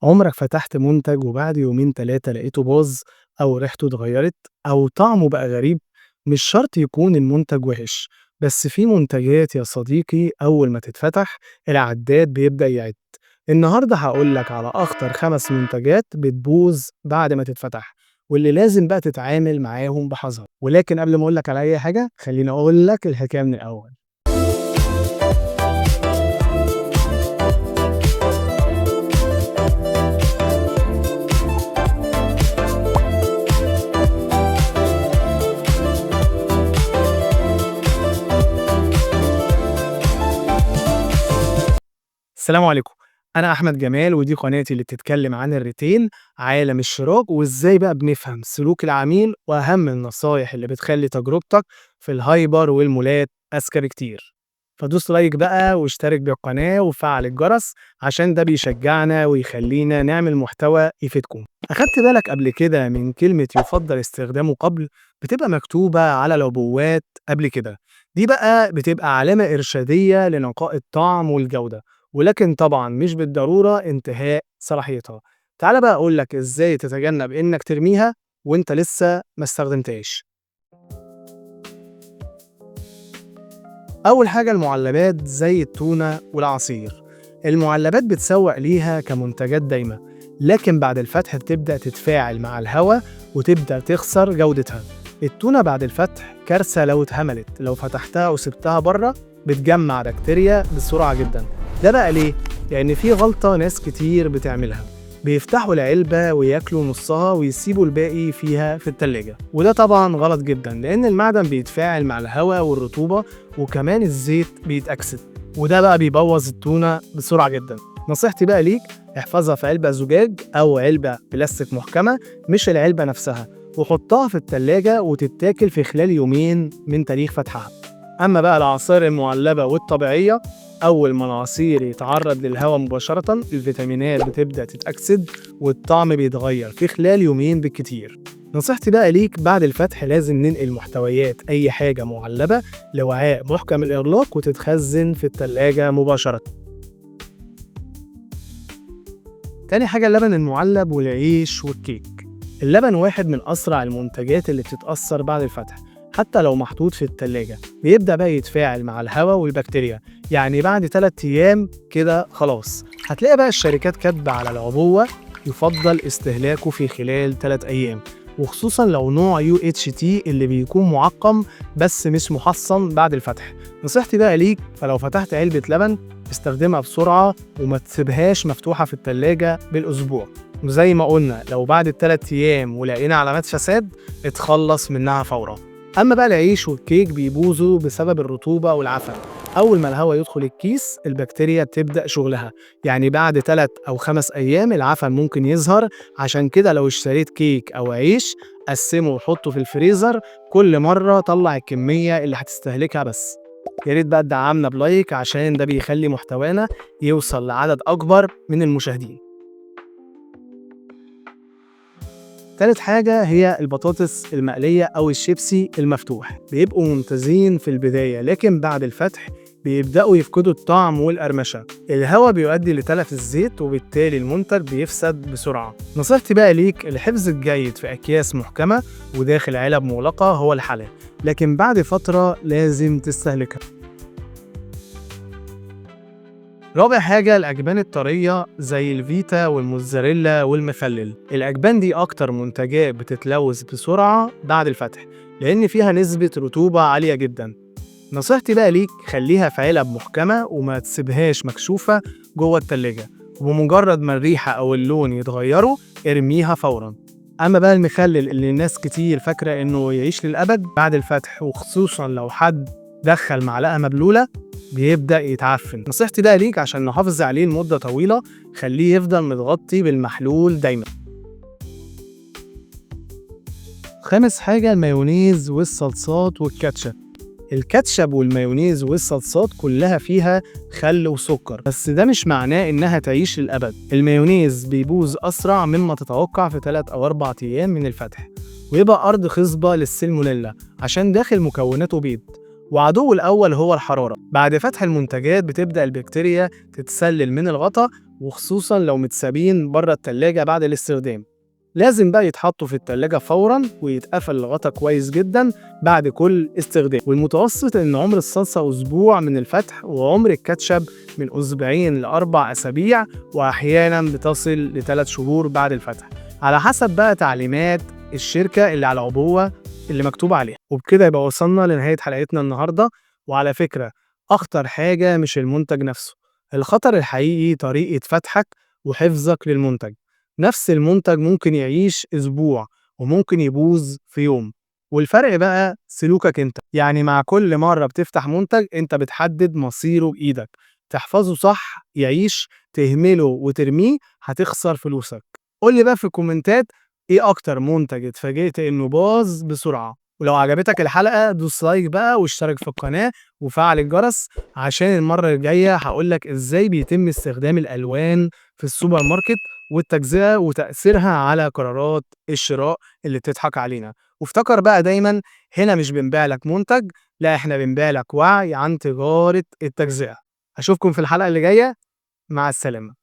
عمرك فتحت منتج وبعد يومين 3 لقيته باظ أو ريحته اتغيّرت أو طعمه بقى غريب؟ مش شرط يكون المنتج وِحِش، بس في منتجات يا صديقي أول ما تتفتح العداد بيبدأ يعِد. النهارده هاقول لك على أخطر 5 منتجات بتبوظ بعد ما تتفتح، واللي لازم بقى تتعامل معاهم بحذر. ولكن قبل ما أقول لك على أي حاجة، خلّيني أقول لك الحكاية من الأول. السلام عليكم، أنا أحمد جمال ودي قناتي اللي بتتكلم عن الريتيل، عالم الشراء وإزاي بقى بنفهم سلوك العميل وأهم النصايح اللي بتخلي تجربتك في الهايبر والمولات أذكى بكتير. فدوس لايك بقى واشترك بالقناة وفعل الجرس عشان ده بيشجعنا ويخلينا نعمل محتوى يفيدكم. أخدت بالك قبل كده من كلمة يفضل استخدامه قبل؟ بتبقى مكتوبة على العبوات قبل كده. دي بقى بتبقى علامة إرشادية لنقاء الطعم والجودة. ولكن طبعًا مش بالضرورة انتهاء صلاحيتها. تعالَ بقى أقول لك إزاي تتجنب إنك ترميها وأنت لسه ما استخدمتهاش. أول حاجة المعلبات زي التونة والعصير. المعلبات بتسوق ليها كمنتجات دايمة، لكن بعد الفتح بتبدأ تتفاعل مع الهواء وتبدأ تخسر جودتها. التونة بعد الفتح كارثة لو اتهملت، لو فتحتها وسبتها بره بتجمع بكتيريا بسرعة جدا. ده بقى ليه؟ لأن في غلطة ناس كتير بتعملها، بيفتحوا العلبة وياكلوا نصها ويسيبوا الباقي فيها في التلاجة، وده طبعا غلط جدا لأن المعدن بيتفاعل مع الهواء والرطوبة وكمان الزيت بيتأكسد، وده بقى بيبوظ التونة بسرعة جدا. نصيحتي بقى ليك، احفظها في علبة زجاج أو علبة بلاستيك محكمة، مش العلبة نفسها، وحطها في التلاجة وتتاكل في خلال يومين من تاريخ فتحها. أما بقى العصائر المعلبة والطبيعية، أول ما العصير يتعرض للهواء مباشرة الفيتامينات بتبدأ تتأكسد والطعم بيتغير في خلال يومين بالكتير. نصيحتي بقى ليك، بعد الفتح لازم ننقل محتويات أي حاجة معلبة لوعاء محكم الإغلاق وتتخزن في التلاجة مباشرة. تاني حاجة اللبن المعلب والعيش والكيك. اللبن واحد من أسرع المنتجات اللي بتتأثر بعد الفتح، حتى لو محطوط في التلاجة بيبدأ بقى يتفاعل مع الهواء والبكتيريا، يعني بعد 3 أيام كده خلاص. هتلاقي بقى الشركات كاتبة على العبوة يفضل استهلاكه في خلال 3 أيام، وخصوصا لو نوع UHT اللي بيكون معقم بس مش محصن بعد الفتح. نصيحتي بقى ليك، فلو فتحت علبة لبن استخدمها بسرعة وما تسيبهاش مفتوحة في التلاجة بالأسبوع، وزي ما قلنا لو بعد ال3 أيام ولقينا علامات فساد اتخلص منها فورا. أما بقى العيش والكيك بيبوظوا بسبب الرطوبة والعفن. أول ما الهواء يدخل الكيس البكتيريا بتبدأ شغلها، يعني بعد 3 أو 5 أيام العفن ممكن يظهر. عشان كده لو اشتريت كيك أو عيش قسمه وحطه في الفريزر، كل مرة طلع الكمية اللي هتستهلكها بس. يا ريت بقى تدعمنا بلايك عشان ده بيخلي محتوانا يوصل لعدد أكبر من المشاهدين. تالت حاجة هي البطاطس المقلية أو الشيبسي المفتوح، بيبقوا ممتازين في البداية لكن بعد الفتح بيبدأوا يفقدوا الطعم والقرمشة. الهواء بيؤدي لتلف الزيت وبالتالي المنتج بيفسد بسرعة. نصيحتي بقى ليك، الحفظ الجيد في أكياس محكمة وداخل علب مغلقة هو الحل، لكن بعد فترة لازم تستهلكها. رابع حاجة الأجبان الطرية زي الفيتا والموتزاريلا والمخلل. الأجبان دي أكتر منتجات بتتلوث بسرعة بعد الفتح لأن فيها نسبة رطوبة عالية جدا. نصيحتي بقى ليك، خليها في علب محكمة وما تسيبهاش مكشوفة جوه التلاجة، وبمجرد ما الريحة أو اللون يتغيروا ارميها فورا. أما بقى المخلل اللي الناس كتير فاكرة إنه يعيش للأبد، بعد الفتح وخصوصا لو حد دخل معلقة مبلولة بيبدأ يتعفن. نصيحتي بقى ليك عشان نحافظ عليه لمدة طويلة، خليه يفضل متغطي بالمحلول دايما. خامس حاجة المايونيز والصلصات والكاتشب. الكاتشب والمايونيز والصلصات كلها فيها خل وسكر، بس ده مش معناه إنها تعيش للأبد. المايونيز بيبوظ أسرع مما تتوقع في 3 أو 4 أيام من الفتح، ويبقى أرض خصبة للسلمونيلا عشان داخل مكوناته بيض، وعدوه الأول هو الحرارة. بعد فتح المنتجات بتبدأ البكتيريا تتسلل من الغطاء وخصوصا لو متسابين بره التلاجة بعد الاستخدام. لازم بقى يتحطوا في التلاجة فورا ويتقفل الغطا كويس جدا بعد كل استخدام. والمتوسط ان عمر الصلصة اسبوع من الفتح، وعمر الكاتشب من اسبوعين لاربع اسابيع، واحيانا بتصل ل3 شهور بعد الفتح، على حسب بقى تعليمات الشركة اللي على العبوة اللي مكتوب عليها. وبكده يبقى وصلنا لنهاية حلقتنا النهاردة. وعلى فكرة، أخطر حاجة مش المنتج نفسه، الخطر الحقيقي طريقة فتحك وحفظك للمنتج. نفس المنتج ممكن يعيش أسبوع وممكن يبوظ في يوم، والفرق بقى سلوكك انت. يعني مع كل مرة بتفتح منتج انت بتحدد مصيره بإيدك، تحفظه صح يعيش، تهمله وترميه هتخسر فلوسك. قولي بقى في الكومنتات ايه اكتر منتج اتفاجئت انه باظ بسرعة. ولو عجبتك الحلقة دوس لايك بقى واشترك في القناة وفعل الجرس، عشان المرة الجاية هقولك ازاي بيتم استخدام الألوان في السوبر ماركت والتجزئة وتأثيرها على قرارات الشراء اللي بتضحك علينا. وافتكر بقى دايما، هنا مش بنبيع لك منتج، لا احنا بنبيع لك وعي عن تجارة التجزئة. أشوفكم في الحلقة اللي جاية، مع السلامة.